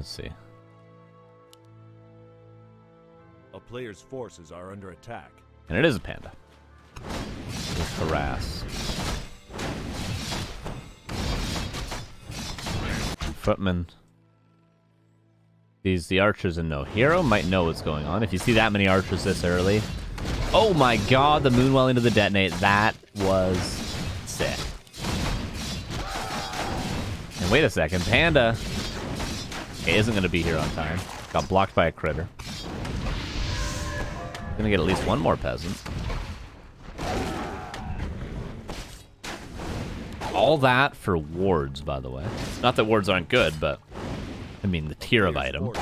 Let's see. A player's forces are under attack. And it is a panda. Just harass. Footman. The archers and no hero might know what's going on. If you see that many archers this early. Oh my god, the Moonwell into the detonate. That was sick. And wait a second, Panda isn't going to be here on time. Got blocked by a critter. Gonna get at least one more peasant. All that for wards, by the way. Not that wards aren't good, but I mean the tier of item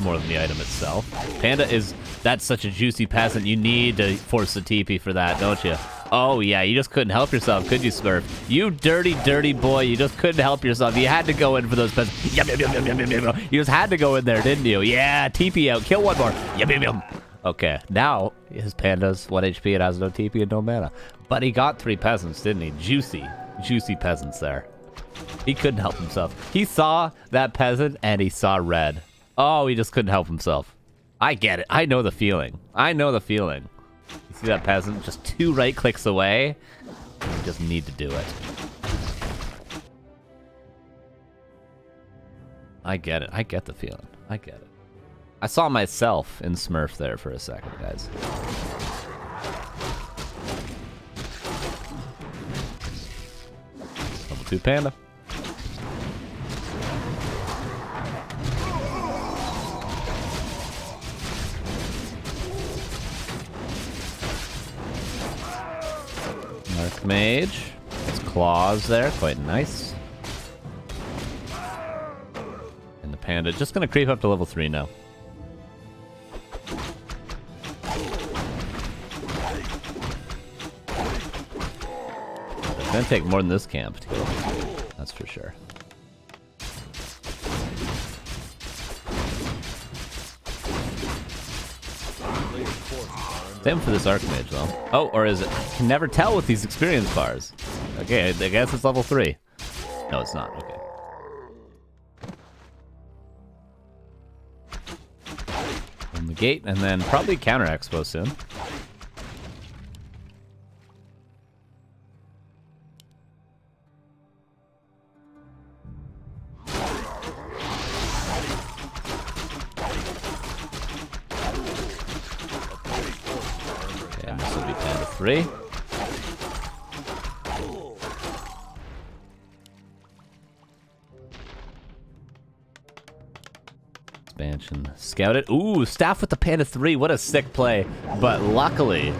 more than the item itself. Panda is, that's such a juicy peasant. You need to force the TP for that, don't you? Oh yeah, you just couldn't help yourself, could you, Smurf? You dirty, dirty boy, you just couldn't help yourself. You had to go in for those peasants. Yum, yum, yum, yum, yum, yum, yum. You just had to go in there, didn't you? Yeah, TP out, kill one more. Yum, yum, yum. Okay, now his panda's 1 HP, it has no TP and no mana. But he got 3 peasants, didn't he? Juicy, juicy peasants there. He couldn't help himself. He saw that peasant and he saw red. Oh, he just couldn't help himself. I get it. I know the feeling. I know the feeling. You see that peasant just 2 right clicks away? You just need to do it. I get it. I get the feeling. I get it. I saw myself in Smurf there for a second, guys. Level 2 panda. Archmage. It's claws there, quite nice. And the panda just gonna creep up to level 3 now. It's gonna take more than this camp to go. That's for sure. Same for this Archmage, though. Oh, or is it? I can never tell with these experience bars. Okay, I guess it's level 3. No, it's not. Okay. On the gate, and then probably counter expo soon. Okay, this will be Panda 3. Expansion scouted. Ooh, staff with the Panda 3. What a sick play. But luckily,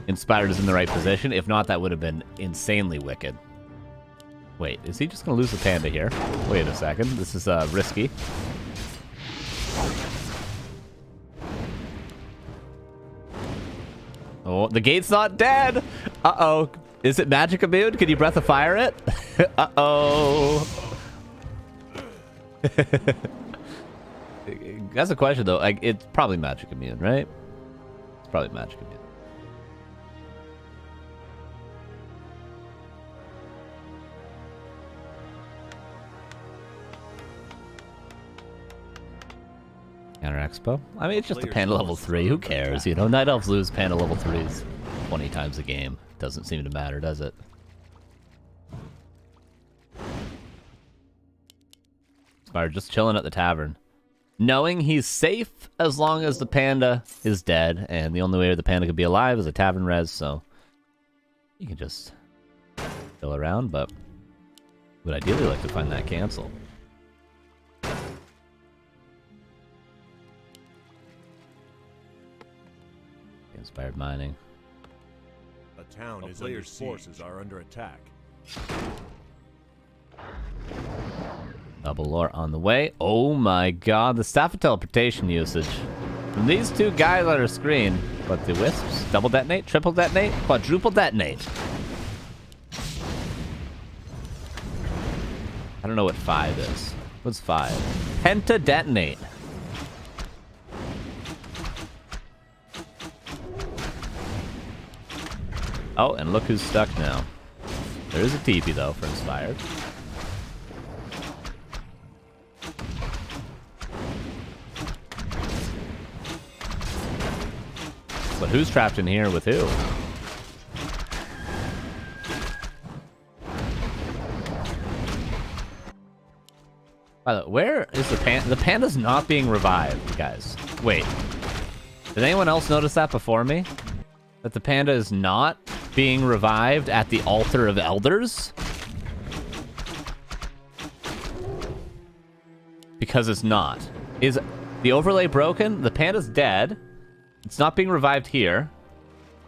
Inspired is in the right position. If not, that would have been insanely wicked. Wait, is he just going to lose the Panda here? Wait a second. This is risky. Oh, the gate's not dead. Uh-oh. Is it magic immune? Can you breath of fire it? Uh-oh. That's a question, though. Like, it's probably magic immune, right? It's probably magic immune. Counter Expo. I mean, it's just a Panda level 3. Who cares? You know, Night Elves lose Panda level 3s 20 times a game. Doesn't seem to matter, does it? Inspired just chilling at the tavern. Knowing he's safe as long as the Panda is dead, and the only way the Panda could be alive is a tavern res, so you can just chill around, but would ideally like to find that cancel. Inspired mining. A town is under siege. Forces are under attack. Double lore on the way. Oh my god, the staff of teleportation usage. From these 2 guys on our screen. But the wisps, double detonate, triple detonate, quadruple detonate. I don't know what 5 is. What's 5? Penta detonate. Oh, and look who's stuck now. There is a TP though for Inspired. who's trapped in here with who? By the way, where is the panda? The panda's not being revived, guys. Wait. Did anyone else notice that before me? That the panda is not being revived at the Altar of Elders? Because it's not. Is the overlay broken? The panda's dead. It's not being revived here.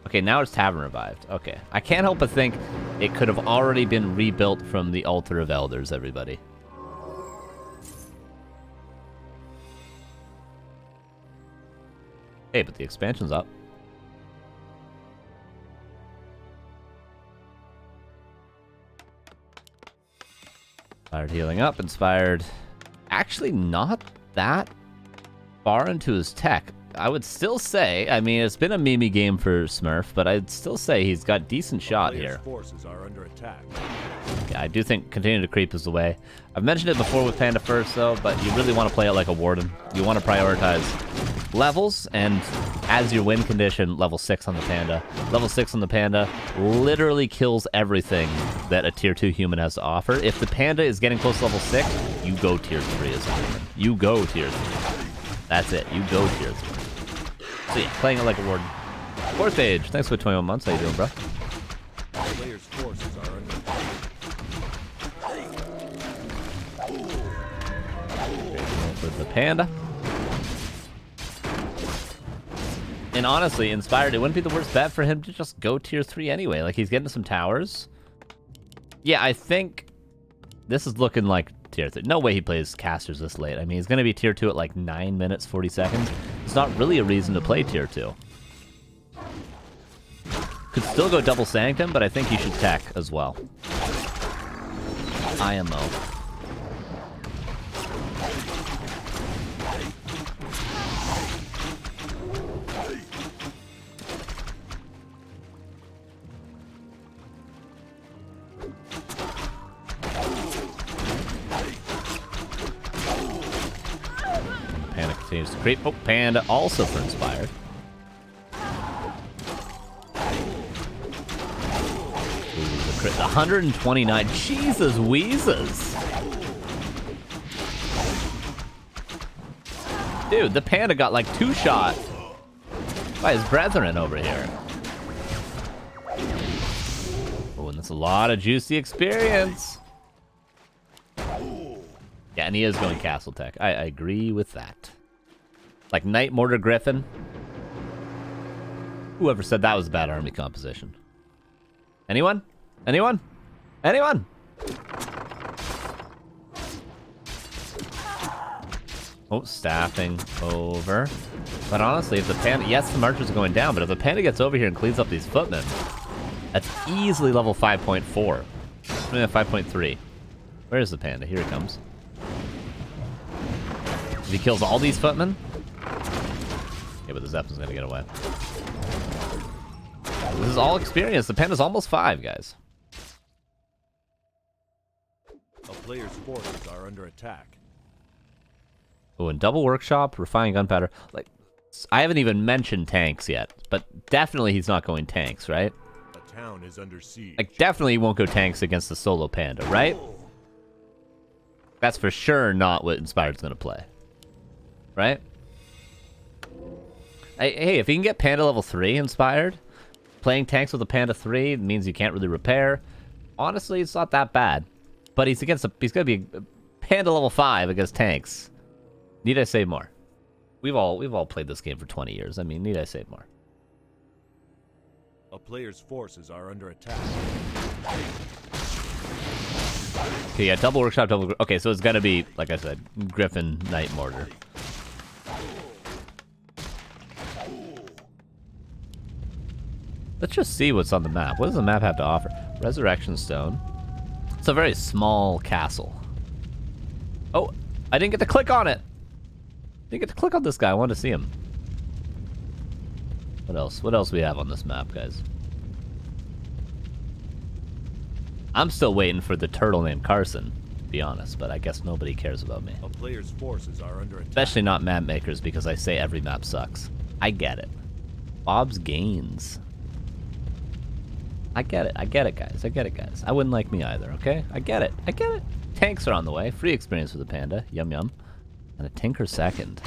Okay, now it's Tavern revived. Okay. I can't help but think it could have already been rebuilt from the Altar of Elders, everybody. Hey, but the expansion's up. Inspired healing up. Inspired actually not that far into his tech. I would still say, I mean, it's been a meme game for Smurf, but I'd still say he's got decent shot here. Forces are under attack. Yeah, I do think continuing to creep is the way. I've mentioned it before with Panda First, though, but you really want to play it like a Warden. You want to prioritize levels, and as your win condition, level 6 on the Panda. Level 6 on the Panda literally kills everything that a Tier 2 human has to offer. If the Panda is getting close to level 6, you go Tier 3 as a human. You go Tier 3. That's it. You go Tier 3. So yeah, playing it like a Warden. Fourth Age, thanks for 21 months. How you doing, bro? Players' forces are under attack. For the Panda. And honestly, Inspired, it wouldn't be the worst bet for him to just go Tier 3 anyway. Like, he's getting some towers. Yeah, I think this is looking like Tier 3. No way he plays casters this late. I mean, he's going to be Tier 2 at like 9 minutes, 40 seconds. It's not really a reason to play Tier 2. Could still go double Sanctum, but I think he should tech as well. IMO. Panda continues to creep. Oh, Panda also for Inspired. The 129. Jesus Weezus. Dude, the Panda got like 2-shot by his brethren over here. Oh, and that's a lot of juicy experience. Yeah, and he is going Castle Tech. I agree with that. Like Knight Mortar Griffin. Whoever said that was a bad army composition? Anyone? Anyone? Anyone? Oh, staffing over. But honestly, if the Panda... Yes, the Marchers are going down, but if the Panda gets over here and cleans up these footmen, that's easily level 5.4. 5.3. Where is the Panda? Here it comes. If he kills all these footmen... Yeah, but the Zeppelin's gonna get away. This is all experience. The Panda's almost 5, guys. A player's forces are under attack. Oh, and double workshop, refining gunpowder. Like, I haven't even mentioned tanks yet, but definitely he's not going tanks, right? The town is under siege. Like, definitely he won't go tanks against the solo Panda, right? That's for sure not what Inspired's gonna play. Right? Hey, if he can get Panda level 3 Inspired, playing tanks with a Panda 3 means you can't really repair. Honestly, it's not that bad. But he's gonna be a Panda level 5 against tanks. Need I say more? We've all played this game for 20 years. I mean, need I say more? A player's forces are under attack. Okay, yeah, double workshop, double... Okay, so it's gonna be, like I said, Griffin, Knight Mortar. Let's just see what's on the map. What does the map have to offer? Resurrection Stone. It's a very small castle. Oh, I didn't get to click on it. Didn't get to click on this guy. I wanted to see him. What else? What else we have on this map, guys? I'm still waiting for the turtle named Carson, to be honest, but I guess nobody cares about me. A player's forces are under attack. Especially not map makers, because I say every map sucks. I get it. Bob's Gains. I get it, guys. I get it, guys. I wouldn't like me either, okay? I get it. Tanks are on the way. Free experience for the panda. Yum yum. And a Tinker second.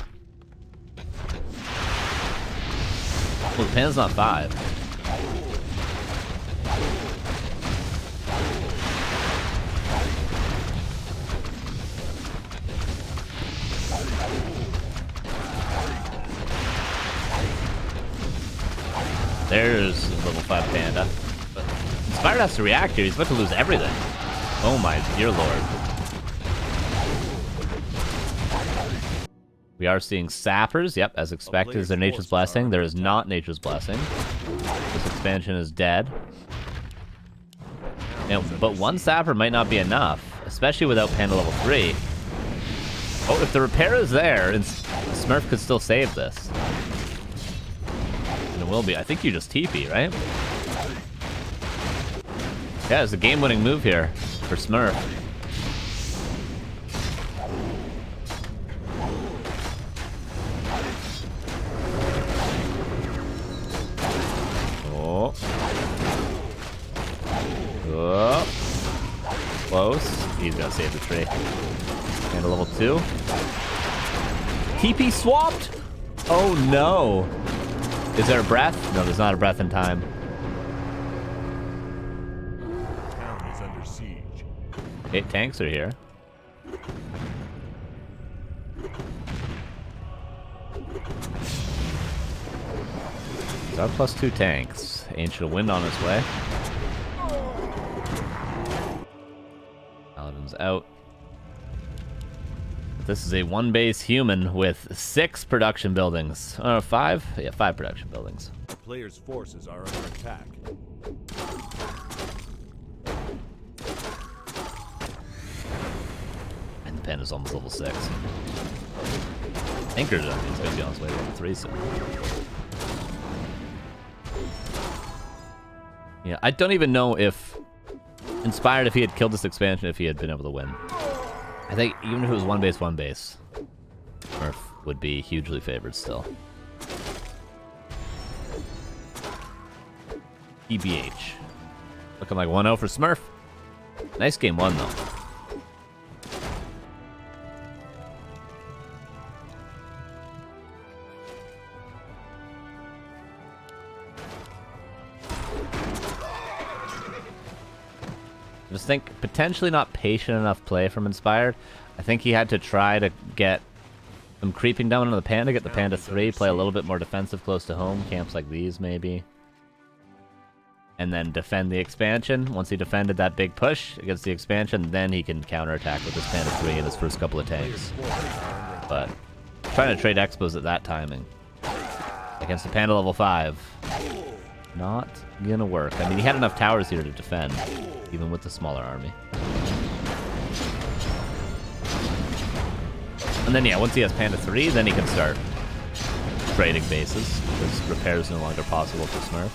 Well, the panda's not 5. There's a level 5 panda. But Inspired has to react here. He's about to lose everything. Oh my dear lord. We are seeing sappers. Yep, as expected. Is there Nature's Blessing? There is not Nature's Blessing. This expansion is dead. Now, but one sapper might not be enough, especially without panda level 3. Oh, if the repair is there, Smurf could still save this. And it will be. I think you just TP, right? Yeah, it's a game-winning move here for Smurf. Oh. Oh. Close. He's gonna save the tree. And a level 2. TP swapped! Oh no! Is there a breath? No, there's not a breath in time. The town is under siege. 8 tanks are here. It's our +2 tanks. Ancient Wind on his way. Paladin's out. This is a 1-base human with 6 production buildings. 5? Yeah, 5 production buildings. The player's forces are under attack. And the panda's almost level 6. Anchored him. He's gonna be on his way to level 3 soon. Yeah, I don't even know if Inspired, if he had killed this expansion, if he had been able to win. I think even if it was 1-base, Smurf would be hugely favored still. EBH. Looking like 1-0 for Smurf. Nice game 1 though. I just think potentially not patient enough play from Inspired. I think he had to try to get some creeping down on the panda, get the panda 3, play a little bit more defensive close to home, camps like these maybe. And then defend the expansion. Once he defended that big push against the expansion, then he can counterattack with his panda 3 in his first couple of tanks. But trying to trade expos at that timing against the panda level 5, not gonna work. I mean, he had enough towers here to defend, even with the smaller army. And then, yeah, once he has panda 3, then he can start trading bases, because repair is no longer possible for Smurf.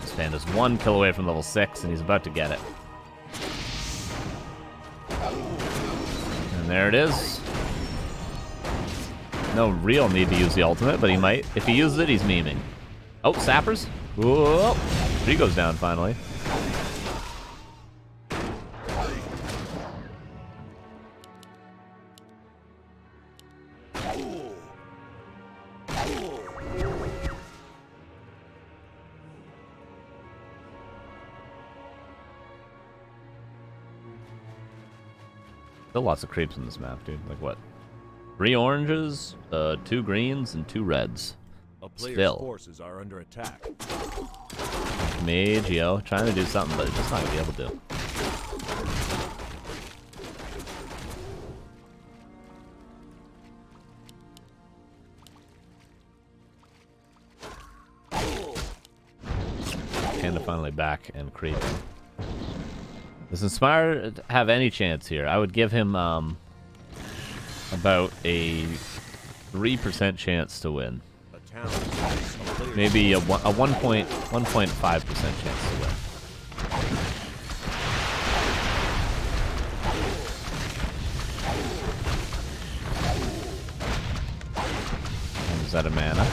This panda's 1 kill away from level 6, and he's about to get it. And there it is. No real need to use the ultimate, but he might. If he uses it, he's memeing. Oh, sappers. Whoa. 3 goes down finally. Still lots of creeps in this map, dude. Like what? 3 oranges, 2 greens, and 2 reds. A player's Still. forces are under attack. Mage, yo, trying to do something, but it's just not gonna be able to. Panda finally back and creeping. Does Inspired have any chance here? I would give him about a 3% chance to win. Maybe a 1.5% chance to win. out of mana.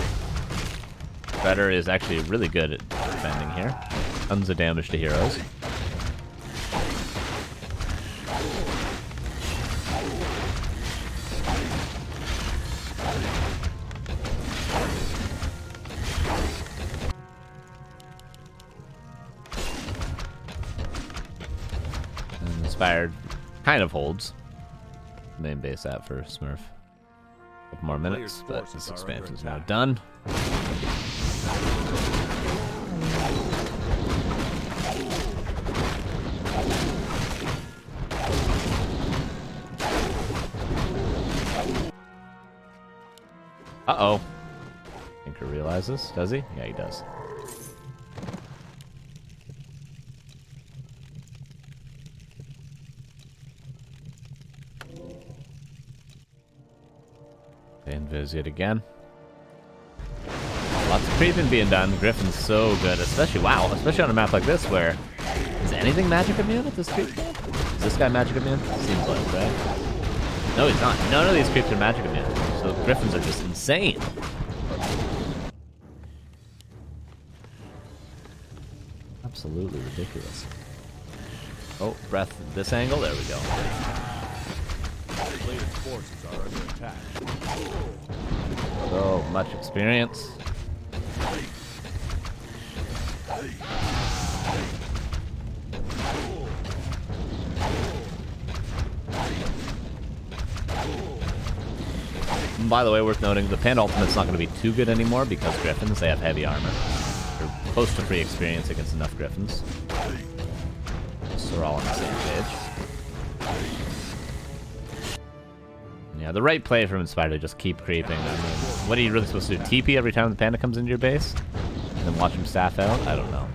Shredder is actually really good at defending here. Tons of damage to heroes. And Inspired kind of holds. Main base at for Smurf. A couple more minutes, but this expansion is now done. Uh-oh. Tinker realizes, does he? Yeah, he does. Invis yet again. Lots of creeping being done. Griffin's so good, especially, wow, especially on a map like this where... Is anything magic immune at this creep? Is this guy magic immune? Seems like, right? No, he's not. None of these creeps are magic immune. So Griffins are just insane. Absolutely ridiculous. Oh, breath this angle. There we go. Players' forces are under attack. So much experience. And by the way, worth noting, the Panda Ultimate's not going to be too good anymore because Griffins, they have heavy armor. They're close to free experience against enough Griffins. So we're all on the same page. Yeah, the right play from Inspired to just keep creeping. I mean, what are you really supposed to do? TP every time the Panda comes into your base? And then watch him staff out? I don't know.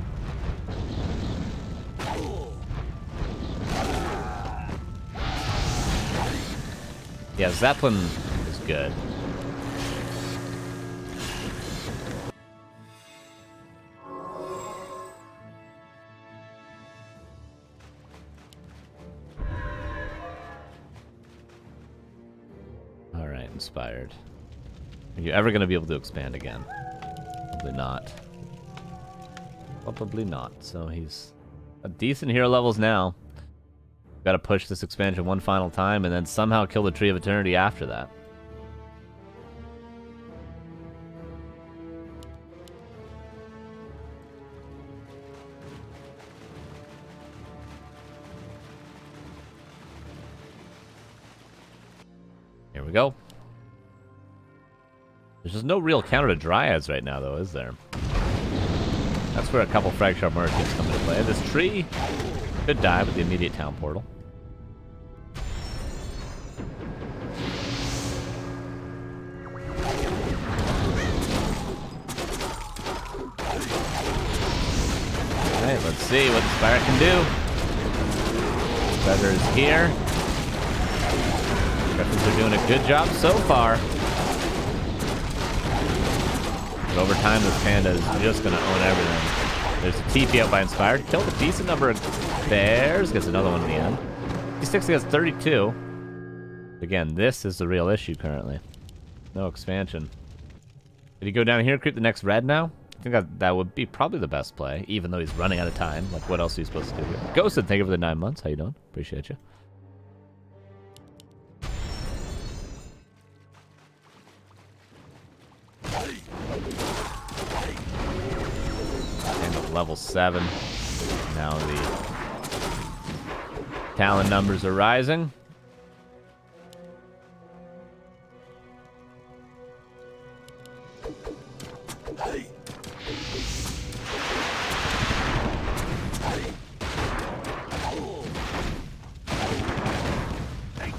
Yeah, Zeppelin is good. Alright, Inspired. Are you ever going to be able to expand again? Probably not. Probably not. So he's a decent hero levels now. Got to push this expansion one final time and then somehow kill the Tree of Eternity after that. Here we go. There's just no real counter to Dryads right now, though, is there? That's where a couple Frag Sharp Merchants come into play. This tree could die with the immediate town portal. Alright, let's see what the Spire can do. Feather is here. Griffins are doing a good job so far. But over time, this Panda is just going to own everything. There's a TP out by Inspired. Killed a decent number of bears. Gets another one in the end. D6 gets 32. Again, this is the real issue currently. No expansion. Did he go down here, creep the next red now? I think that would be probably the best play, even though he's running out of time. Like, what else are you supposed to do here? Ghosted, thank you for the 9 months. How you doing? Appreciate you. Level 7. Now the talent numbers are rising.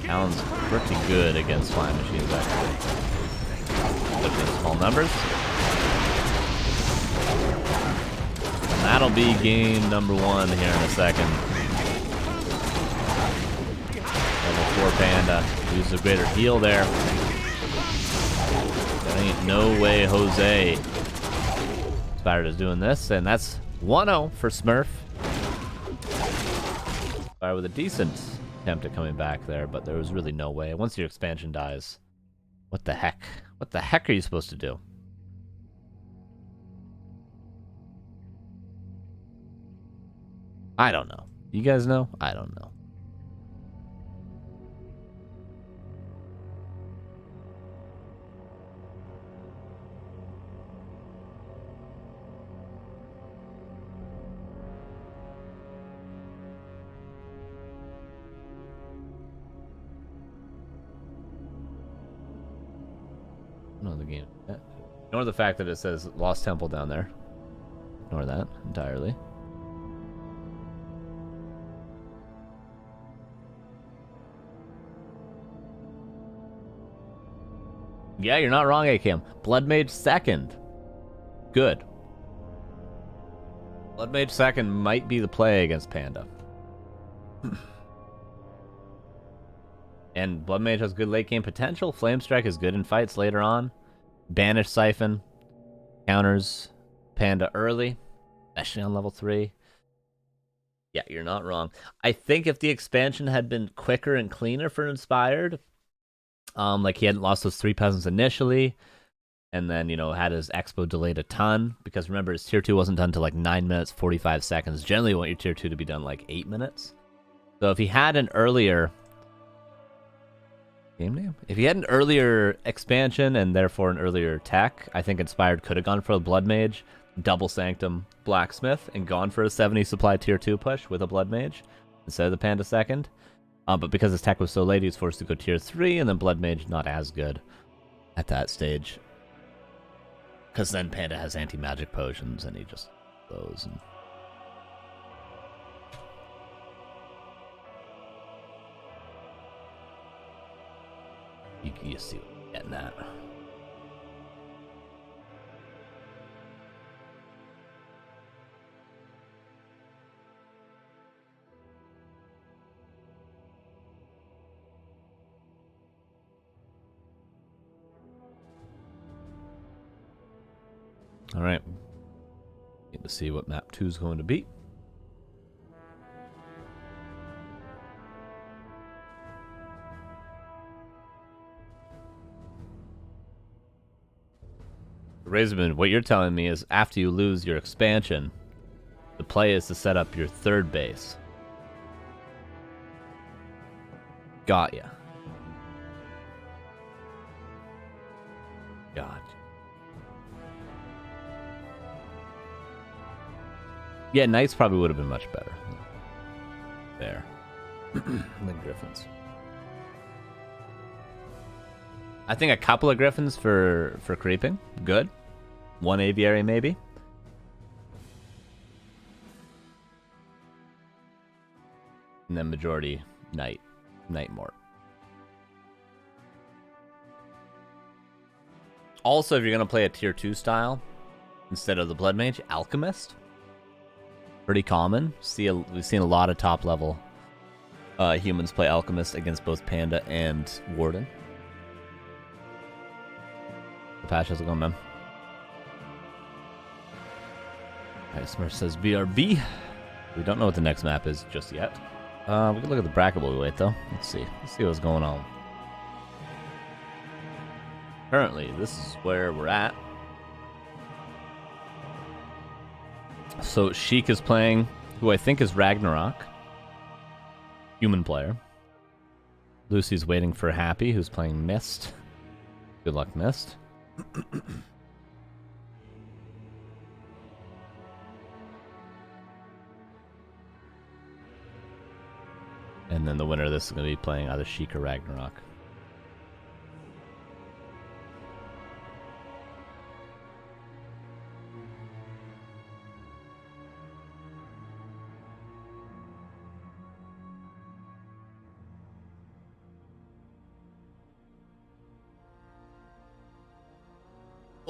Talon's pretty good against flying machines, actually. Looking at small numbers. That'll be game number 1 here in a second. Level 4 Panda. Uses a greater heal there. There ain't no way Jose Inspired is doing this, and that's 1-0 for Smurf. Inspired with a decent attempt at coming back there, but there was really no way. Once your expansion dies, what the heck? What the heck are you supposed to do? I don't know. You guys know? I don't know. No, the game. Ignore the fact that it says Lost Temple down there. Ignore that entirely. Yeah, you're not wrong, AKM. Blood Mage second. Good. Blood Mage second might be the play against Panda. And Blood Mage has good late game potential. Flame Strike is good in fights later on. Banish Siphon counters Panda early, especially on level 3. Yeah, you're not wrong. I think if the expansion had been quicker and cleaner for Inspired, like he hadn't lost those 3 peasants initially, and then, you know, had his expo delayed a ton, because remember, his tier 2 wasn't done till like 9 minutes, 45 seconds. Generally, you want your tier 2 to be done like 8 minutes. So if he had an earlier... game name? If he had an earlier expansion and therefore an earlier tech, I think Inspired could have gone for a Blood Mage, Double Sanctum Blacksmith, and gone for a 70 supply tier 2 push with a Blood Mage instead of the Panda second. But because his tech was so late, he was forced to go tier 3, and then Blood Mage not as good at that stage. Because then Panda has anti-magic potions, and he just goes and... You see what I'm getting at. All right. Get to see what map 2 is going to be. Razorman, what you're telling me is after you lose your expansion, the play is to set up your third base. Got ya. God. Yeah, Knights probably would have been much better. There. Than Griffins. I think a couple of Griffins for creeping. Good. 1 Aviary maybe. And then majority Knight. Knight Mort. Also, if you're going to play a tier 2 style instead of the Blood Mage, Alchemist. Pretty common. We've seen a lot of top level humans play Alchemist against both Panda and Warden. Patch, how's it going, man? Alright, Smurf says BRB. We don't know what the next map is just yet. We can look at the bracket while we wait, though. Let's see what's going on. Currently, this is where we're at. So Sheik is playing, who I think is Ragnarok. Human player. Lucy's waiting for Happy, who's playing Mist. Good luck, Mist. And then the winner of this is going to be playing either Sheik or Ragnarok.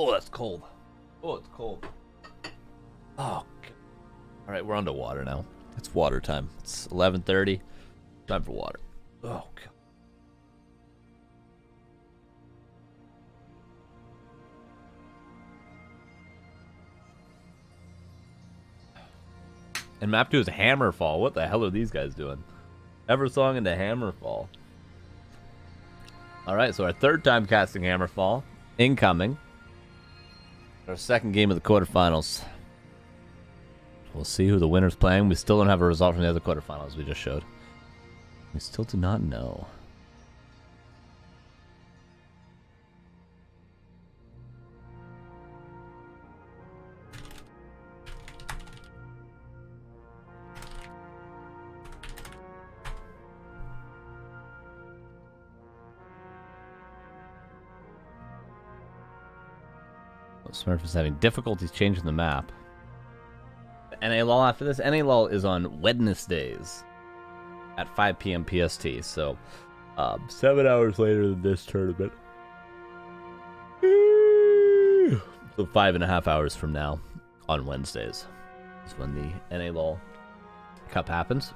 Oh, that's cold. Oh, it's cold. Oh, God. All right, we're underwater now. It's water time. It's 11:30. Time for water. Oh, God. And map 2 is Hammerfall. What the hell are these guys doing? Eversong into Hammerfall. All right, so our third time casting Hammerfall. incoming. Our second game of the quarterfinals. We'll see who the winner's playing. We still don't have a result from the other quarterfinals we just showed. We still do not know. Smurf is having difficulties changing the map. NA LOL after this. NA LOL is on Wednesdays at 5 p.m. PST. So 7 hours later than this tournament. So 5.5 hours from now on Wednesdays is when the NA LOL Cup happens.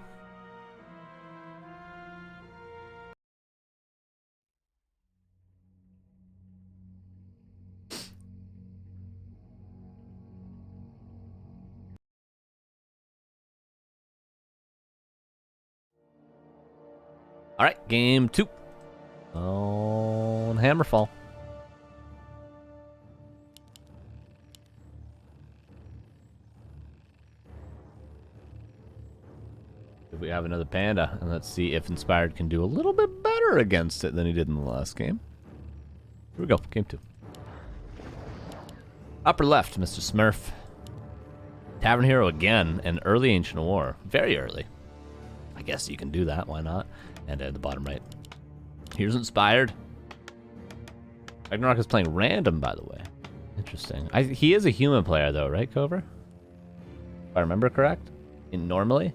All right, game 2 on Hammerfall. We have another panda, and let's see if Inspired can do a little bit better against it than he did in the last game. Here we go, game 2. Upper left, Mr. Smurf. Tavern Hero again, and early Ancient War. Very early. I guess you can do that, why not? And at the bottom right. Here's Inspired. Ragnarok is playing random, by the way. Interesting. He is a human player, though, right, Cobra? If I remember correct? Normally?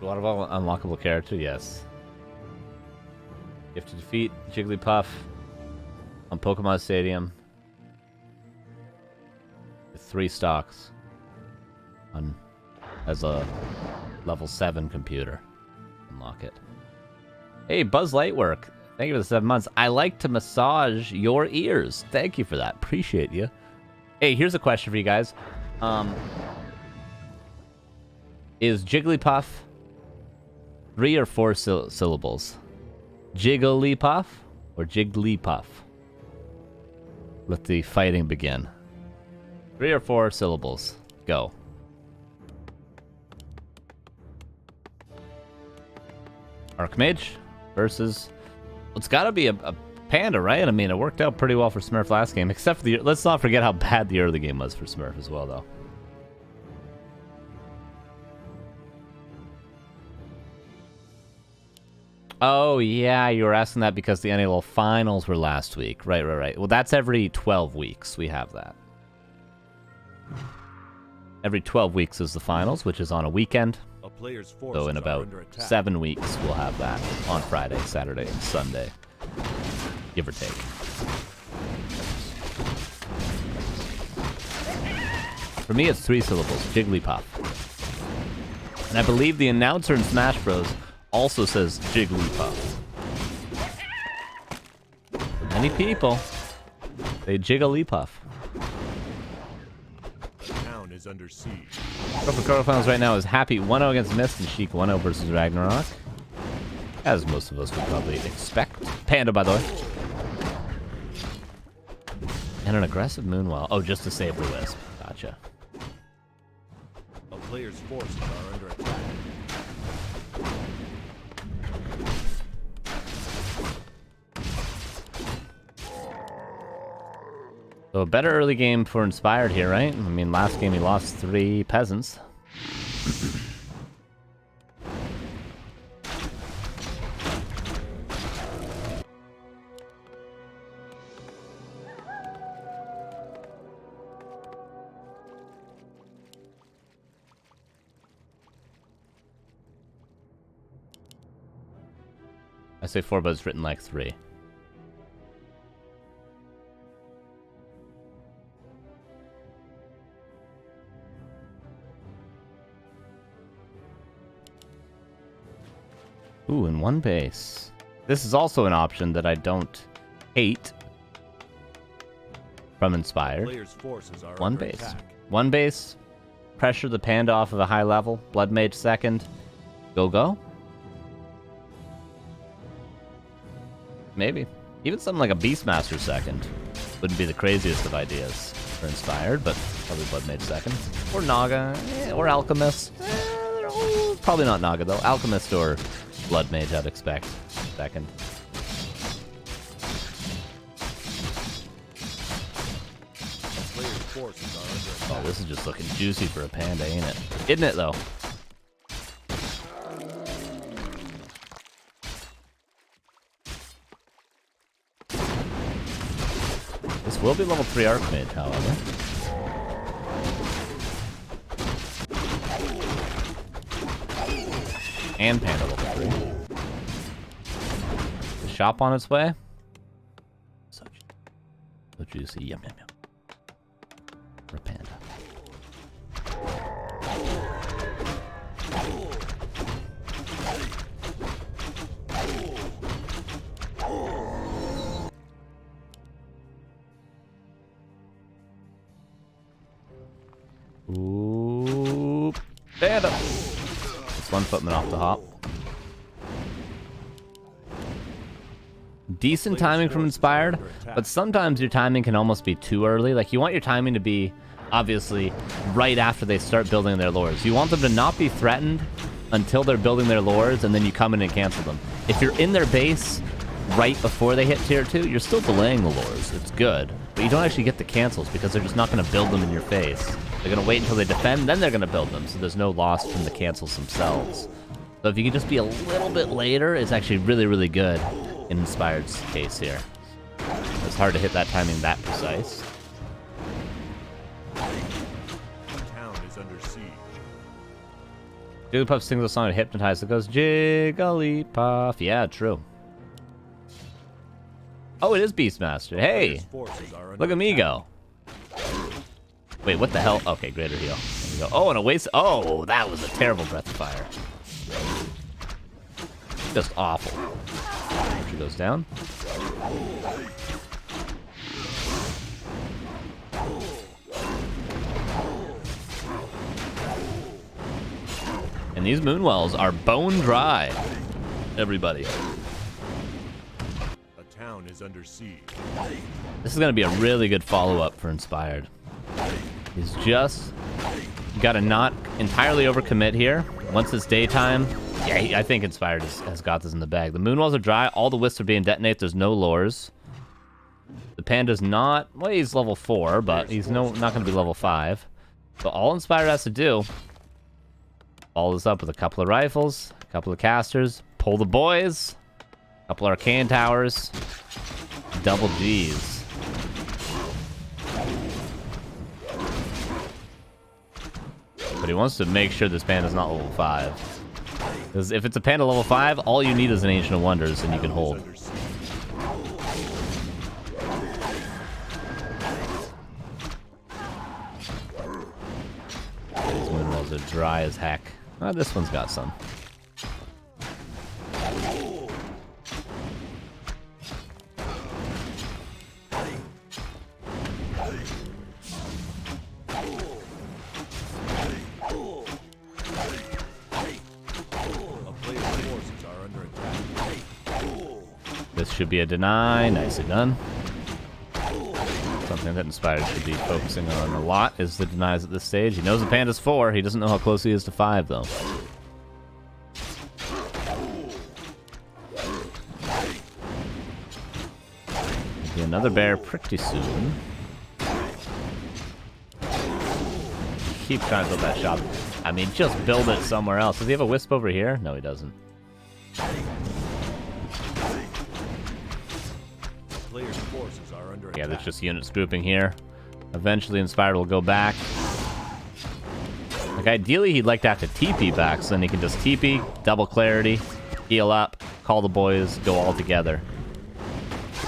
A lot of unlockable character, yes. You have to defeat Jigglypuff on Pokemon Stadium with 3 stocks as a level 7 computer. Unlock it. Hey, Buzz Lightwork. Thank you for the 7 months. I like to massage your ears. Thank you for that. Appreciate you. Hey, here's a question for you guys. Is Jigglypuff 3 or 4 syllables? Jigglypuff or Jigglypuff? Let the fighting begin. 3 or 4 syllables. Go. Archmage versus... It's got to be a panda, right? I mean, it worked out pretty well for Smurf last game, except for the... Let's not forget how bad the early game was for Smurf as well, though. Oh, yeah, you were asking that because the NAL finals were last week. Right. Well, that's every 12 weeks we have that. Every 12 weeks is the finals, which is on a weekend. So in about 7 weeks, we'll have that on Friday, Saturday, and Sunday. Give or take. For me, it's 3 syllables. Jigglypuff. And I believe the announcer in Smash Bros. Also says Jigglypuff. For many people, they Jigglypuff. The town is under siege. For quarterfinals right now is Happy 1-0 against Mist and Sheik 1-0 versus Ragnarok. As most of us would probably expect. Panda, by the way. And an aggressive Moonwell. Oh, just to save the Wisp. Gotcha. A player's forces are under attack. So a better early game for Inspired here, right? I mean, last game he lost 3 peasants. I say 4, but it's written like 3. Ooh, in 1 base. This is also an option that I don't hate. from Inspired. Players' forces are One under base. attack. One base. Pressure the Panda off of a high level. Blood Mage second. Go. Maybe. Even something like a Beastmaster second. Wouldn't be the craziest of ideas for Inspired, but probably Blood Mage second. Or Naga, or Alchemist. Probably not Naga though. Alchemist or Blood Mage I'd expect second. Players' forces are under attack. Oh, this is just looking juicy for a Panda, ain't it? Isn't it though? This will be level 3 Archmage, however. And Panda level 3. The shop on its way. So juicy. Yum. For Panda. Ooh, Panda! It's one footman off the hop. Decent timing from Inspired, but sometimes your timing can almost be too early. Like, you want your timing to be, obviously, right after they start building their lures. You want them to not be threatened until they're building their lures, and then you come in and cancel them. If you're in their base right before they hit tier 2, you're still delaying the lures. It's good, but you don't actually get the cancels because they're just not going to build them in your face. They're going to wait until they defend, then they're going to build them, so there's no loss from the cancels themselves. So if you can just be a little bit later, it's actually really, really good in Inspired's case here. It's hard to hit that timing that precise. The town is under siege. Jigglypuff sings a song to hypnotize that goes, Jigglypuff. Yeah, true. Oh, it is Beastmaster. Hey! Players' forces are under Look at me attack. go. Wait, what the hell? Okay, greater heal. There we go. Oh, and a waste. Oh, that was a terrible breath of fire. Just awful. She goes down. And these Moonwells are bone dry. Everybody. A town is under siege. This is going to be a really good follow-up for Inspired. He's just got to not entirely overcommit here. Once it's daytime, yeah, I think Inspired has got this in the bag. The Moonwells are dry. All the wisps are being detonated. There's no lures. The Panda's not... Well, he's level 4, but he's not going to be level 5. So all Inspired has to do... Follow this up with a couple of rifles, a couple of casters, pull the boys, a couple of arcane towers, double G's. But he wants to make sure this Panda's not level 5. Because if it's a Panda level 5, all you need is an Ancient of Wonders and you can hold. Under siege. These Moonwells are dry as heck. Oh, this one's got some. A player's forces are under attack. This should be a deny. Nicely done. Something that Inspired should be focusing on a lot is the denies at this stage. He knows the Panda's 4. He doesn't know how close he is to 5, though. There'll be another bear pretty soon. Keep trying to build that shop. I mean, just build it somewhere else. Does he have a wisp over here? No, he doesn't. Players' forces are under Yeah, attack. there's just units grouping here. Eventually, Inspired will go back. Like, ideally, he'd like to have to TP back, so then he can just TP, double clarity, heal up, call the boys, go all together.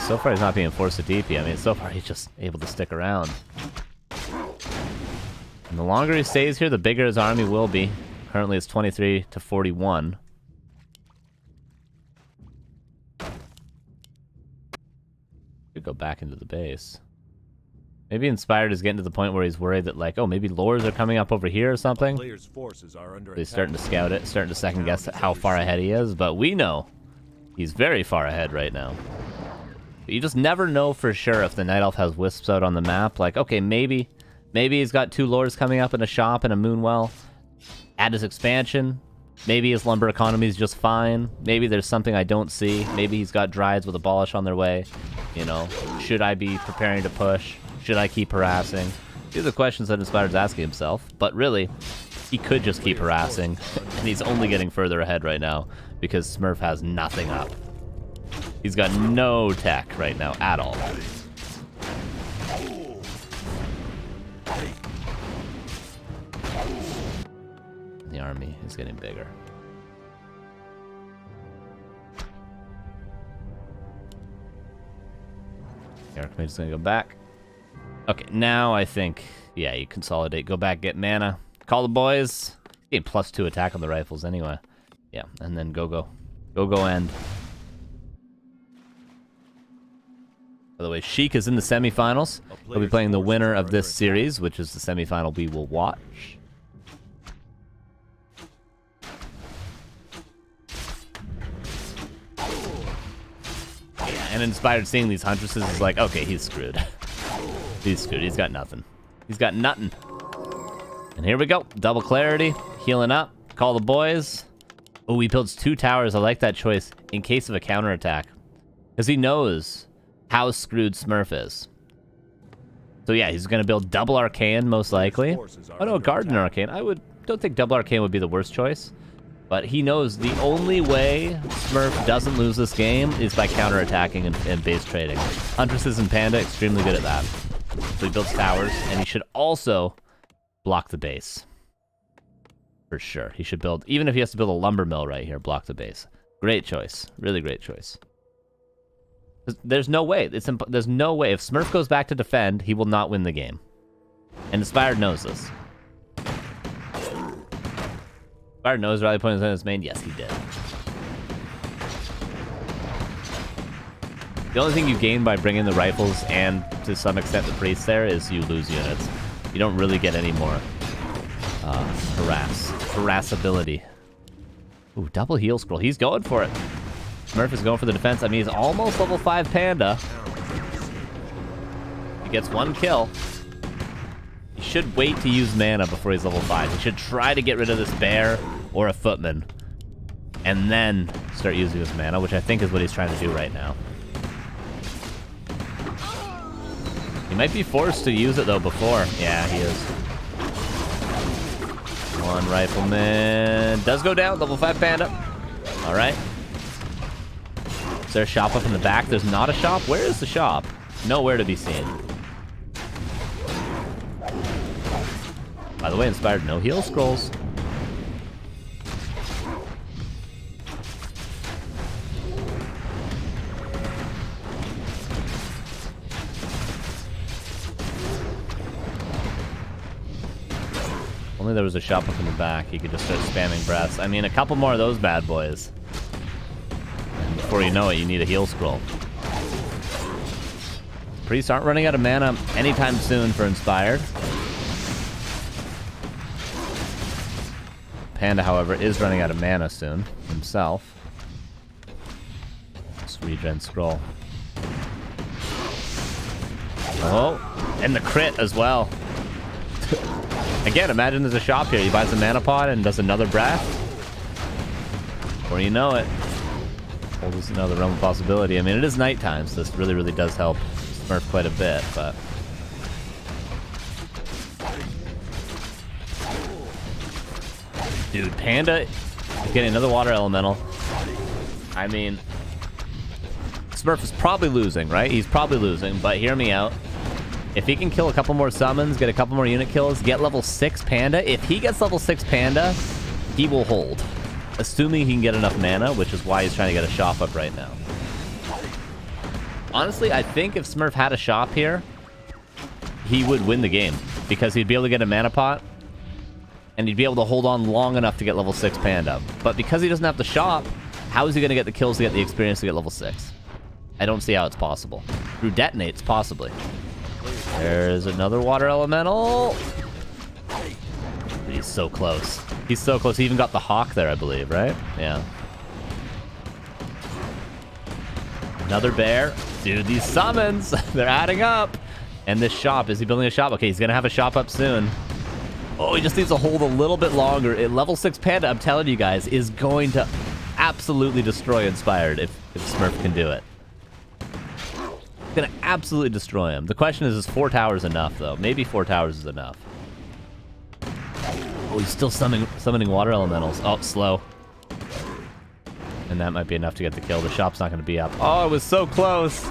So far, he's not being forced to TP. I mean, so far, he's just able to stick around. And the longer he stays here, the bigger his army will be. Currently, it's 23 to 41. Could go back into the base. Maybe Inspired is getting to the point where he's worried that, like, oh, maybe lures are coming up over here or something. Player's forces are under He's attack. starting to scout it, starting to second guess how far ahead he is, but we know he's very far ahead right now. But you just never know for sure if the Night Elf has wisps out on the map. Like, okay, maybe he's got 2 lures coming up in a shop and a Moonwell at his expansion. Maybe his lumber economy is just fine. Maybe there's something I don't see. Maybe he's got Dryades with Abolish on their way. You know, should I be preparing to push? Should I keep harassing? These are questions that Inspired's asking himself, but really, he could just keep harassing, and he's only getting further ahead right now because Smurf has nothing up. He's got no tech right now at all. The army is getting bigger. The Archmage's gonna go back. Okay, now I think, yeah, you consolidate, go back, get mana, call the boys. Getting +2 attack on the rifles anyway. Yeah, and then go end. By the way, Sheik is in the semifinals. He'll be playing the winner of this series, which is the semifinal we will watch. Yeah, and Inspired seeing these Huntresses is like, okay, he's screwed. He's screwed. He's got nothing. He's got nothing. And here we go. Double clarity. Healing up. Call the boys. Oh, he builds 2 towers. I like that choice in case of a counterattack. Because he knows how screwed Smurf is. So yeah, he's going to build double Arcane, most likely. Oh no, Garden Arcane. Don't think double Arcane would be the worst choice. But he knows the only way Smurf doesn't lose this game is by counterattacking and base trading. Huntresses and Panda, extremely good at that. So he builds towers, and he should also block the base. For sure. He should build, even if he has to build a lumber mill right here, block the base. Great choice. Really great choice. There's no way. There's no way. If Smurf goes back to defend, he will not win the game. And Inspired knows this. Inspired knows Rally Point is in his main. Yes, he did. The only thing you gain by bringing the rifles and, to some extent, the priests there is you lose units. You don't really get any more harassability. Ooh, double heal scroll. He's going for it. Smurf is going for the defense. I mean, he's almost level 5 Panda. He gets 1 kill. He should wait to use mana before he's level 5. He should try to get rid of this bear or a footman. And then start using his mana, which I think is what he's trying to do right now. He might be forced to use it, though, before. Yeah, he is. 1 rifleman. Does go down. Level 5 Panda. All right. Is there a shop up in the back? There's not a shop? Where is the shop? Nowhere to be seen. By the way, Inspired no heal scrolls. Only there was a shop up in the back. He could just start spamming breaths. I mean, a couple more of those bad boys. And before you know it, you need a heal scroll. Priests aren't running out of mana anytime soon for Inspired. Panda, however, is running out of mana soon himself. Just regen scroll. Oh, and the crit as well. Again, imagine there's a shop here. He buys a mana pot and does another breath. Before you know it, holds us another realm of possibility. I mean, it is nighttime, so this really, really does help Smurf quite a bit, but... Dude, Panda is getting another water elemental. I mean, Smurf is probably losing, right? He's probably losing, but hear me out. If he can kill a couple more summons, get a couple more unit kills, get level 6 Panda, if he gets level 6 Panda, he will hold. Assuming he can get enough mana, which is why he's trying to get a shop up right now. Honestly, I think if Smurf had a shop here, he would win the game. Because he'd be able to get a mana pot, and he'd be able to hold on long enough to get level 6 Panda. But because he doesn't have the shop, how is he going to get the kills to get the experience to get level 6? I don't see how it's possible. Through detonates, possibly. There's another water elemental. He's so close. He's so close. He even got the hawk there, I believe, right? Yeah. Another bear. Dude, these summons, they're adding up. And this shop, is he building a shop? Okay, he's going to have a shop up soon. Oh, he just needs to hold a little bit longer. Level 6 Panda, I'm telling you guys, is going to absolutely destroy Inspired if Smurf can do it. It's going to absolutely destroy him. The question is 4 towers enough, though? Maybe 4 towers is enough. Oh, he's still summoning water elementals. Oh, slow. And that might be enough to get the kill. The shop's not going to be up. Oh, it was so close.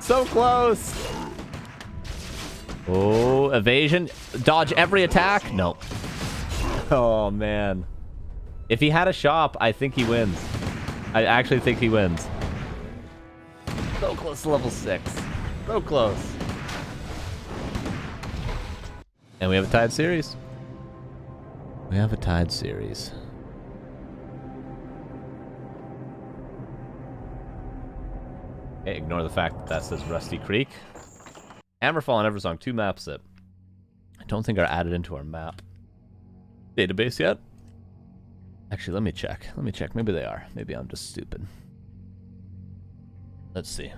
So close. Oh, evasion. Dodge every attack. No. Oh, man. If he had a shop, I think he wins. I actually think he wins. So close to level 6. So close. And we have a tied series. We have a tied series. Okay, ignore the fact that that says Rusty Creek. Hammerfall and Eversong, 2 maps that I don't think are added into our map database yet. Actually, let me check. Let me check. Maybe they are. Maybe I'm just stupid. Let's see.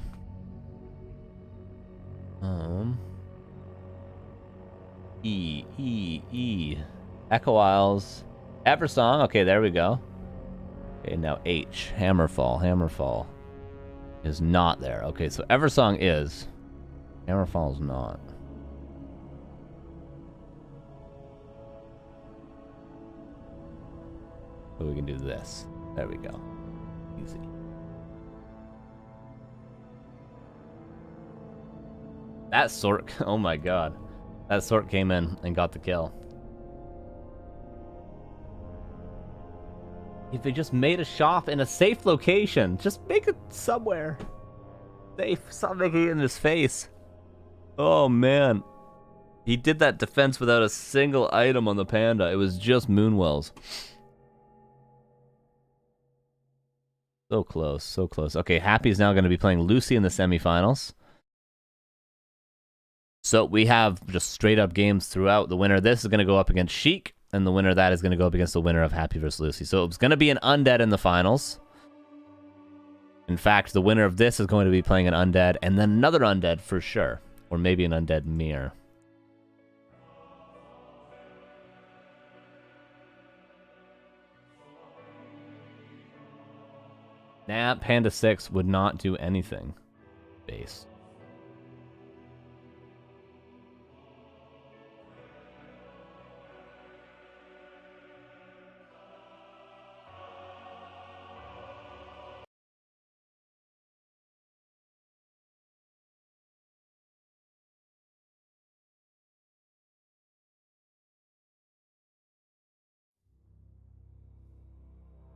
Echo Isles. Eversong. Okay, there we go. Okay, now H. Hammerfall. Hammerfall is not there. Okay, so Eversong is. Hammerfall is not. So we can do this. There we go. Easy. That sort. Oh my god. That sort came in and got the kill. If they just made a shop in a safe location, just make it somewhere safe. Stop making it in his face. Oh man. He did that defense without a single item on the Panda. It was just Moonwells. So close, so close. Okay, Happy's now going to be playing Lucy in the semifinals. So we have just straight up games throughout. The winner of this is going to go up against Sheik, and the winner of that is going to go up against the winner of Happy versus Lucy. So it's going to be an Undead in the finals. In fact, the winner of this is going to be playing an Undead, and then another Undead for sure. Or maybe an Undead mirror. Nah, Panda 6 would not do anything. Base.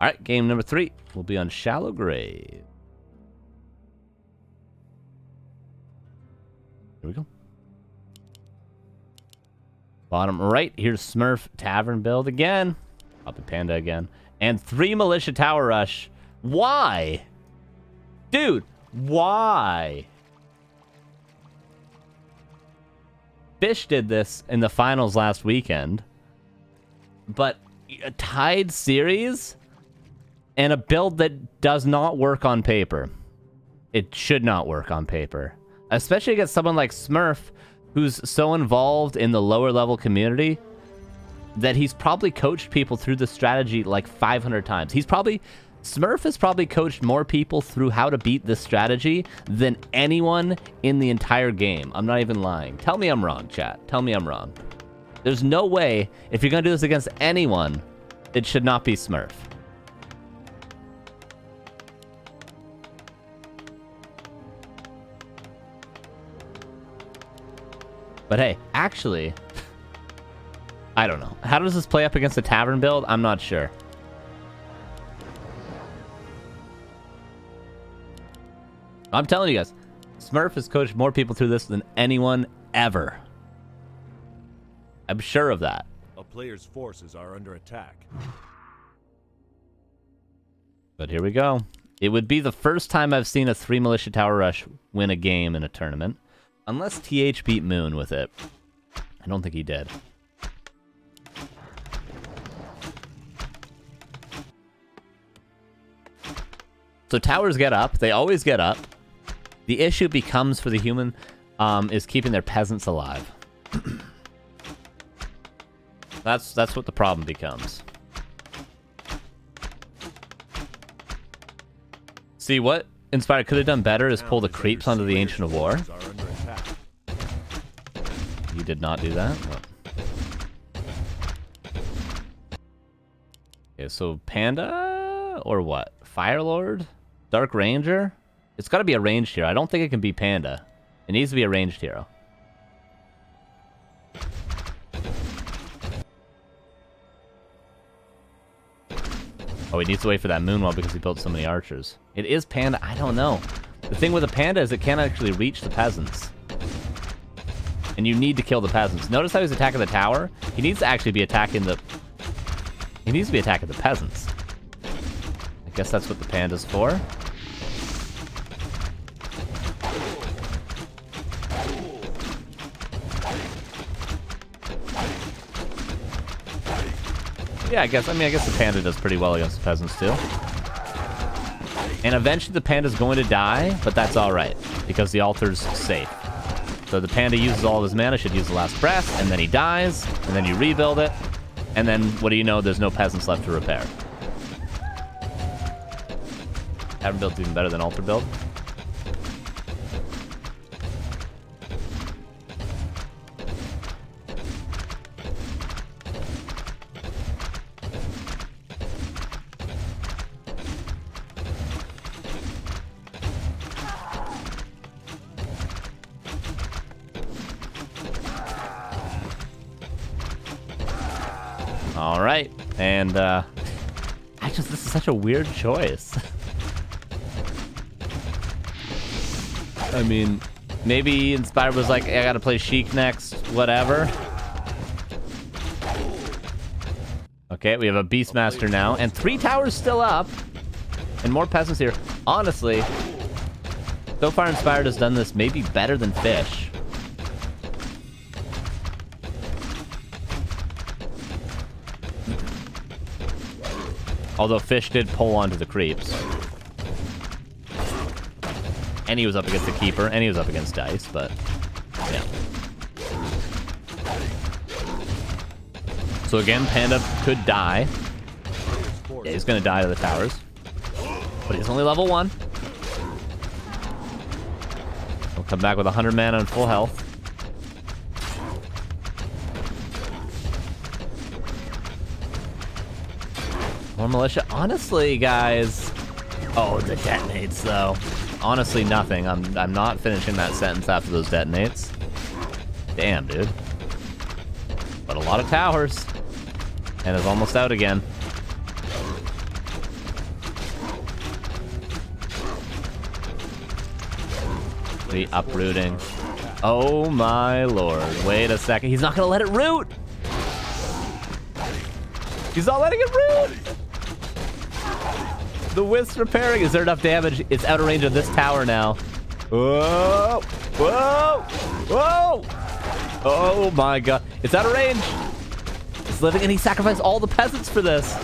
All right, game number 3 will be on Shallow Grave. Here we go. Bottom right, here's Smurf Tavern build again. Puppet Panda again. And 3 Militia Tower Rush. Why? Dude, why? Fish did this in the finals last weekend. But a tied series? And a build that does not work on paper. It should not work on paper. Especially against someone like Smurf, who's so involved in the lower level community that he's probably coached people through the strategy like 500 times. Smurf has probably coached more people through how to beat this strategy than anyone in the entire game. I'm not even lying. Tell me I'm wrong, chat. Tell me I'm wrong. There's no way, if you're going to do this against anyone, it should not be Smurf. But hey, actually, I don't know. How does this play up against the Tavern build? I'm not sure. I'm telling you guys, Smurf has coached more people through this than anyone ever. I'm sure of that. A player's forces are under attack. But here we go. It would be the first time I've seen a 3 Militia Tower Rush win a game in a tournament. Unless TH beat Moon with it. I don't think he did. So towers get up. They always get up. The issue becomes for the human is keeping their peasants alive. That's what the problem becomes. See, what Inspired could have done better is pull the creeps onto the Ancient of War. You did not do that. Oh. Okay, so Panda or what? Firelord? Dark Ranger? It's got to be a ranged hero. I don't think it can be Panda. It needs to be a ranged hero. Oh, he needs to wait for that Moonwell because he built so many archers. It is Panda. I don't know. The thing with a Panda is it can't actually reach the peasants. And you need to kill the peasants. Notice how he's attacking the tower? He needs to actually be attacking the... He needs to be attacking the peasants. I guess that's what the Panda's for. Yeah, I guess the Panda does pretty well against the peasants too. And eventually the Panda's going to die, but that's alright, because the altar's safe. So the Panda uses all of his mana, should use the last breath, and then he dies, and then you rebuild it, and then what do you know, there's no peasants left to repair. Tavern build's even better than altar build. Alright, and this is such a weird choice. I mean, maybe Inspired was like, hey, I gotta play Sheik next, whatever. Okay, we have a Beastmaster now, and 3 towers still up, and more peasants here. Honestly, so far Inspired has done this maybe better than Fish. Although Fish did pull onto the creeps. And he was up against the Keeper, and he was up against Dice, but yeah. So again, Panda could die. Yeah, he's gonna die to the towers. But he's only level 1. He'll come back with 100 mana and full health. More militia. Honestly, guys. Oh, the detonates, though. Honestly, nothing. I'm not finishing that sentence after those detonates. Damn, dude. But a lot of towers. And is almost out again. The uprooting. Oh my lord. Wait a second. He's not gonna let it root! He's not letting it root! The Wisp repairing. Is there enough damage? It's out of range of this tower now. Whoa! Whoa! Whoa! Oh my god. It's out of range. It's living, and he sacrificed all the peasants for this.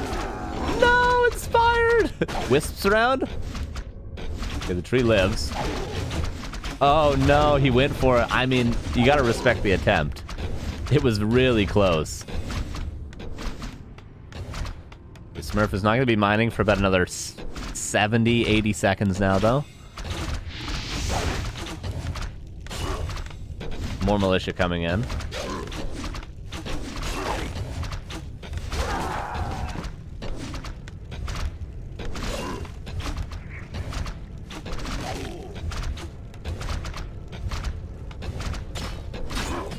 No! Inspired! Wisps around? Okay, the tree lives. Oh no, he went for it. I mean, you gotta respect the attempt. It was really close. The Smurf is not going to be mining for about another 70, 80 seconds now, though. More militia coming in.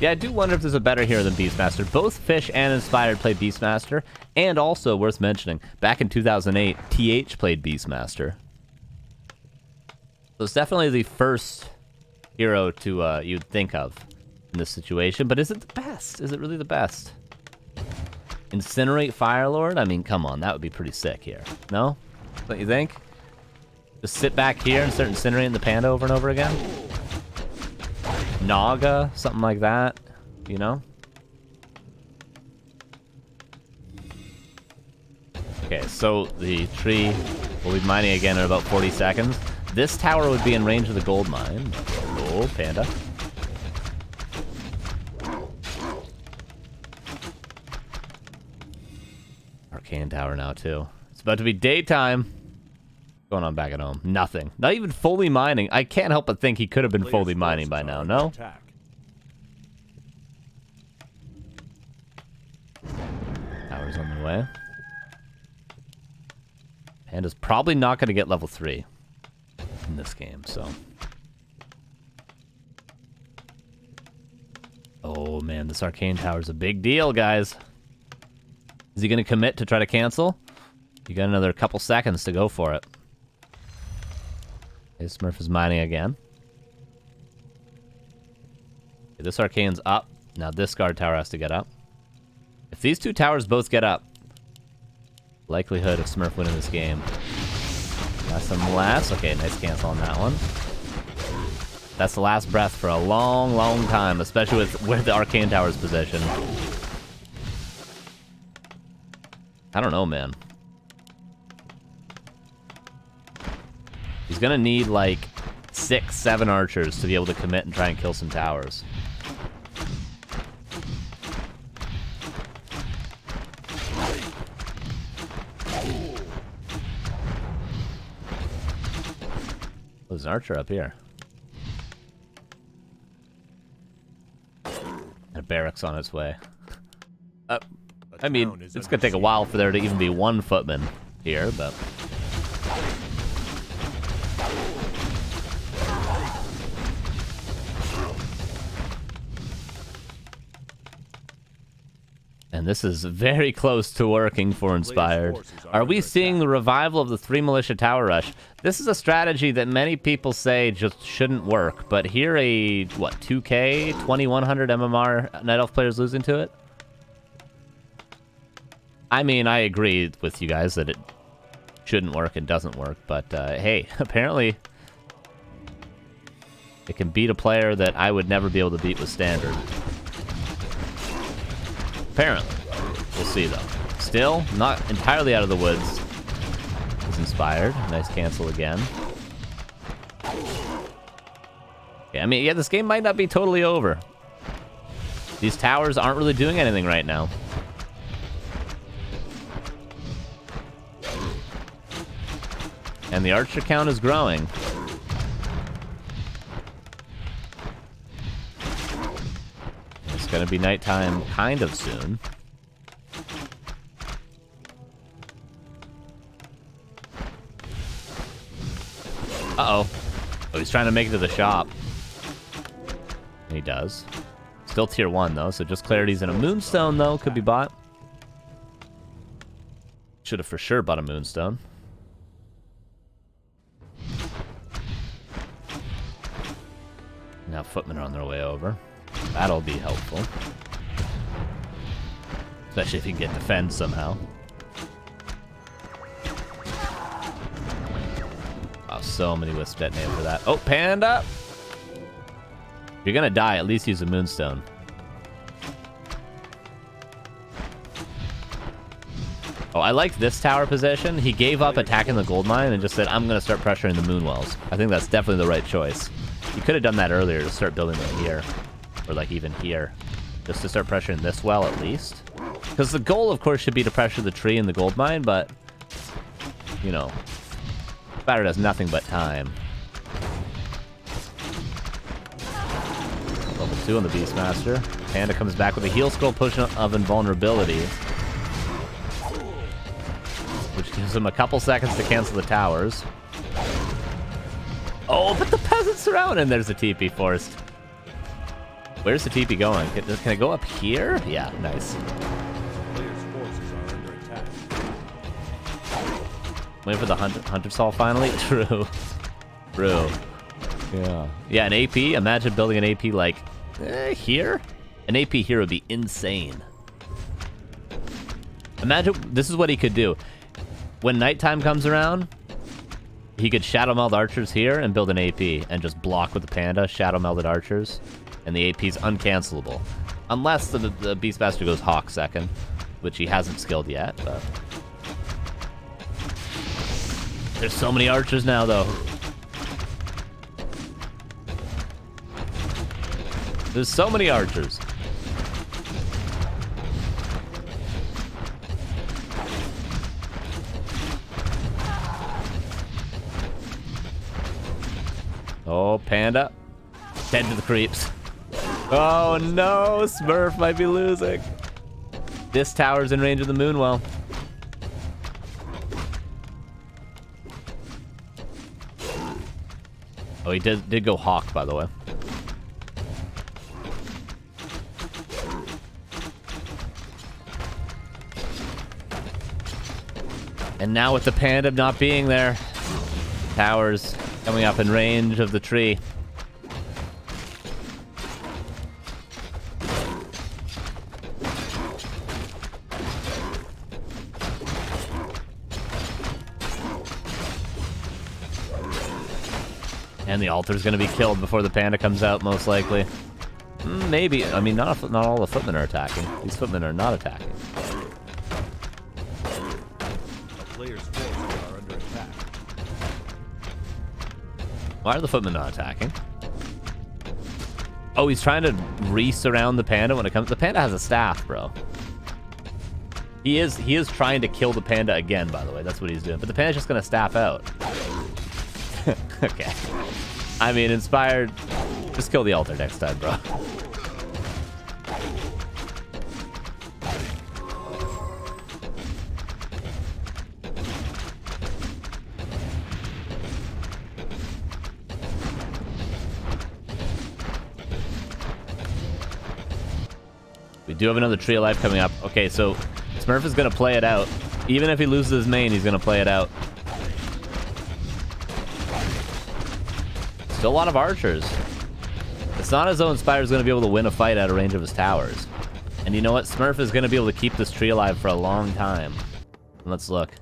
Yeah, I do wonder if there's a better hero than Beastmaster. Both Fish and Inspired played Beastmaster, and also, worth mentioning, back in 2008, TH played Beastmaster. So it's definitely the first hero to you'd think of in this situation, but is it the best? Is it really the best? Incinerate Firelord? I mean, come on, that would be pretty sick here. No? Don't you think? Just sit back here and start incinerating the Panda over and over again? Naga, something like that, you know? Okay, so the tree will be mining again in about 40 seconds. This tower would be in range of the gold mine. Oh, Panda. Arcane tower now, too. It's about to be daytime. What's going on back at home? Nothing. Not even fully mining. I can't help but think he could have been fully mining by now, no? Tower's on the way. Panda's probably not going to get level 3 in this game, so. Oh, man, this Arcane Tower's a big deal, guys. Is he going to commit to try to cancel? You got another couple seconds to go for it. Okay, Smurf is mining again. Okay, this Arcane's up. Now this guard tower has to get up. If these two towers both get up, likelihood of Smurf winning this game. Less and less. Okay, nice cancel on that one. That's the last breath for a long, long time, especially with where the Arcane Tower is positioned. I don't know, man. He's gonna need like 6, 7 archers to be able to commit and try and kill some towers. There's an archer up here. And a barracks on its way. I mean, it's gonna take a while for there to even be one footman here, but... And this is very close to working for Inspired. Are we seeing the revival of the 3 militia tower rush? This is a strategy that many people say just shouldn't work, but here a, what, 2K, 2100 MMR Night Elf players losing to it? I mean, I agree with you guys that it shouldn't work and doesn't work, but hey, apparently it can beat a player that I would never be able to beat with Standard. Apparently. We'll see, though. Still, not entirely out of the woods. Is Inspired. Nice cancel again. Yeah, I mean, yeah, this game might not be totally over. These towers aren't really doing anything right now. And the archer count is growing. It's gonna be nighttime kind of soon. Uh-oh. Oh, he's trying to make it to the shop. And he does. Still tier 1, though, so just clarity's in a moonstone, though. Could be bought. Should have for sure bought a moonstone. Now footmen are on their way over. That'll be helpful. Especially if you can get defend somehow. Wow, so many wisp detonate for that. Oh, Panda! If you're gonna die, at least use a moonstone. Oh, I like this tower position. He gave up attacking the gold mine and just said, I'm gonna start pressuring the moonwells. I think that's definitely the right choice. You could have done that earlier to start building them here. Or like even here. Just to start pressuring this well at least. Because the goal, of course, should be to pressure the tree and the gold mine, but... You know... Batter has nothing but time. Level 2 on the Beastmaster. Panda comes back with a heal scroll push of invulnerability. Which gives him a couple seconds to cancel the towers. Oh, but the peasants surround, and there's a TP forced. Where's the TP going? Can it go up here? Yeah, nice. Waiting for the hunter saw finally. True. True. Yeah. Yeah, an AP. Imagine building an AP like here. An AP here would be insane. Imagine this is what he could do. When nighttime comes around, he could shadow meld archers here and build an AP and just block with the panda, shadow melded archers, and the AP's uncancelable. Unless the Beastmaster goes Hawk second, which he hasn't skilled yet, but... There's so many archers now, though. There's so many archers. Oh, panda. Dead to the creeps. Oh no, Smurf might be losing. This tower's in range of the Moonwell. Oh, he did go Hawk, by the way. And now with the panda not being there, towers coming up in range of the tree. And the altar's going to be killed before the panda comes out, most likely. Maybe. I mean, not all the footmen are attacking. These footmen are not attacking. The player's forces are under attack. Why are the footmen not attacking? Oh, he's trying to re-surround the panda when it comes... The panda has a staff, bro. He is trying to kill the panda again, by the way. That's what he's doing. But the panda's just going to staff out. Okay. I mean, inspired. Just kill the altar next time, bro. We do have another tree of life coming up. Okay, so Smurf is going to play it out. Even if he loses his main, he's going to play it out. Still a lot of archers. It's not as though Inspire's going to be able to win a fight out of range of his towers. And you know what? Smurf is going to be able to keep this tree alive for a long time. Let's look.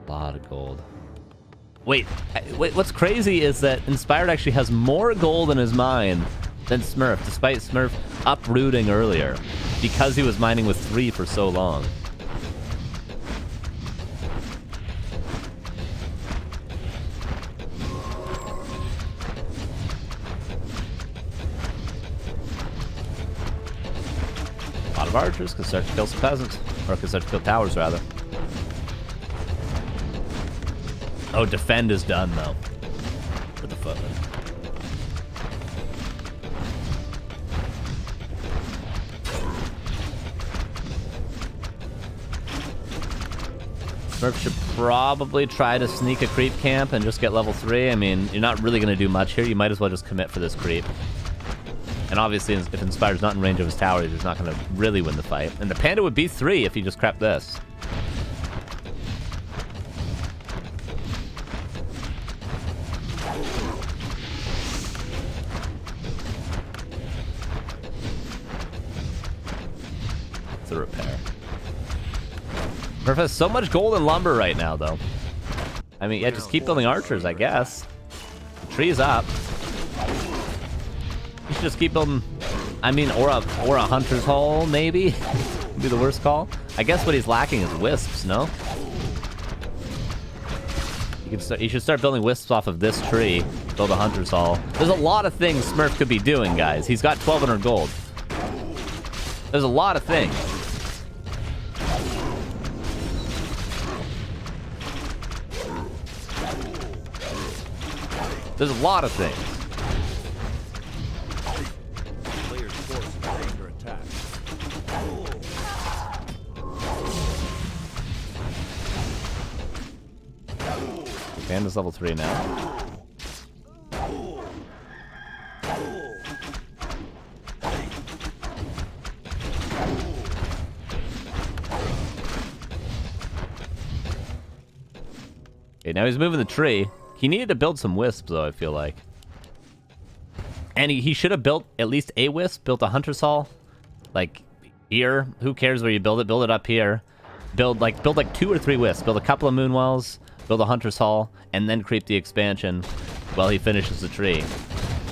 A lot of gold. Wait, what's crazy is that Inspired actually has more gold in his mine than Smurf, despite Smurf uprooting earlier, because he was mining with 3 for so long. Of archers can start to kill some peasants, or can start to kill towers rather. Oh, defend is done though for the footman. Smurf should probably try to sneak a creep camp and just get level 3. I mean, you're not really going to do much here. You might as well just commit for this creep. And obviously, if Inspire's not in range of his tower, he's not going to really win the fight. And the panda would be 3 if he just crept this. It's a repair. Smurf has so much gold and lumber right now, though. I mean, yeah, just keep building archers, I guess. The tree's up. You should just keep building, I mean, or a hunter's hole, maybe? Would be the worst call. I guess what he's lacking is wisps, no? You should start building wisps off of this tree, build a hunter's hall. There's a lot of things Smurf could be doing, guys. He's got 1,200 gold. There's a lot of things. There's a lot of things. Panda's level 3 now. Okay, now he's moving the tree. He needed to build some wisps, though, I feel like. And he should have built at least a wisp, built a hunter's hall. Like, here. Who cares where you build it? Build it up here. Build like 2 or 3 wisps. Build a couple of moonwells. build a Hunter's Hall, and then creep the expansion while he finishes the tree.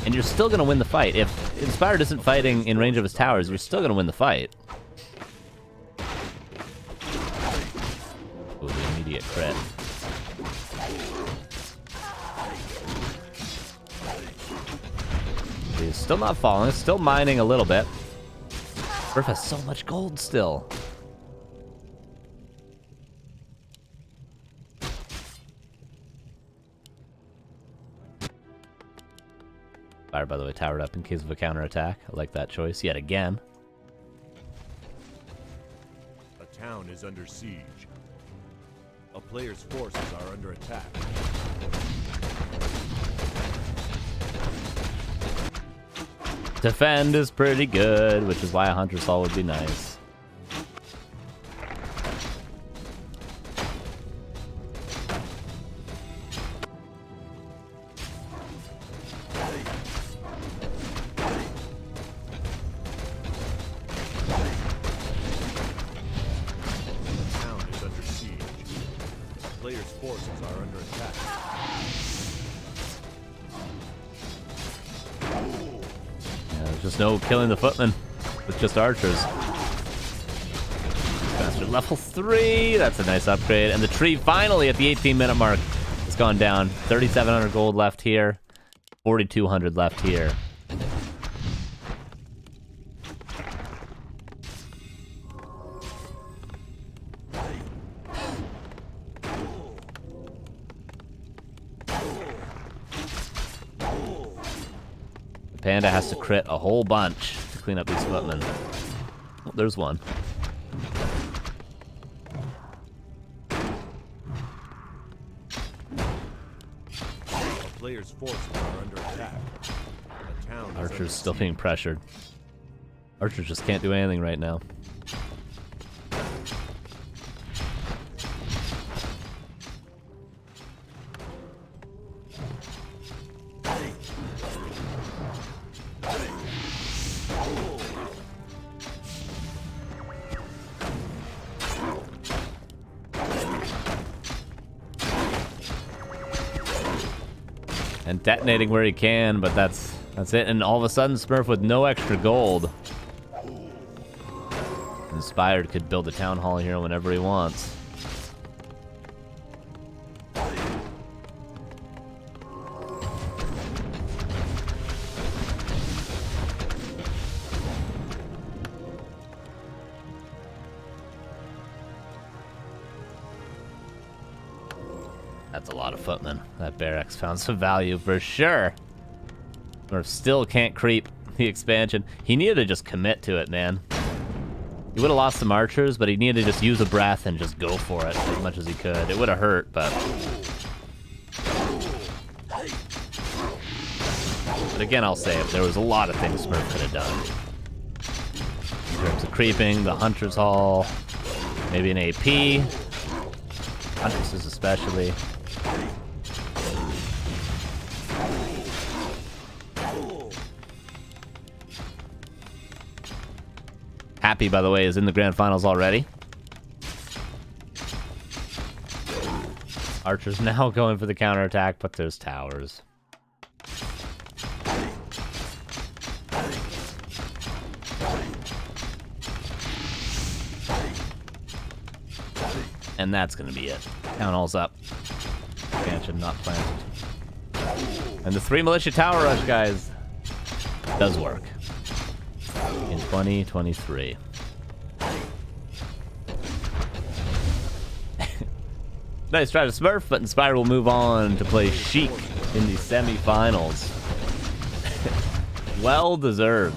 And you're still going to win the fight. If Inspired isn't fighting in range of his towers, you're still going to win the fight. Ooh, the immediate crit. He's still not falling, still mining a little bit. Smurf has so much gold still. Fire, by the way, towered up in case of a counterattack. I like that choice yet again. A town is under siege. A player's forces are under attack. Defend is pretty good, which is why a Hunter's Hall would be nice. Just no killing the footmen with just archers. Bastard level 3. That's a nice upgrade. And the tree finally at the 18-minute mark has gone down. 3,700 gold left here. 4,200 left here. Panda has to crit a whole bunch to clean up these footmen. Oh, there's one. A player's forces are under attack. A town is Archer's still being pressured. Archer just can't do anything right now. And detonating where he can, but that's it. And all of a sudden, Smurf with no extra gold. Inspired could build a town hall here whenever he wants. That's a lot of footmen. That barracks found some value for sure. Or still can't creep the expansion. He needed to just commit to it, man. He would have lost some archers, but he needed to just use a breath and just go for it as much as he could. It would have hurt, but... But again, I'll say it. There was a lot of things Smurf could have done. In terms of creeping, the Hunter's Hall, maybe an AP. Huntresses especially. Happy, by the way, is in the grand finals already. Archer's now going for the counterattack, but there's towers. And that's going to be it. Town hall's up. Expansion not planted. And the 3 militia tower rush, guys, does work. In 2023. Nice try to Smurf, but Inspired will move on to play Sheik in the semifinals. Well deserved.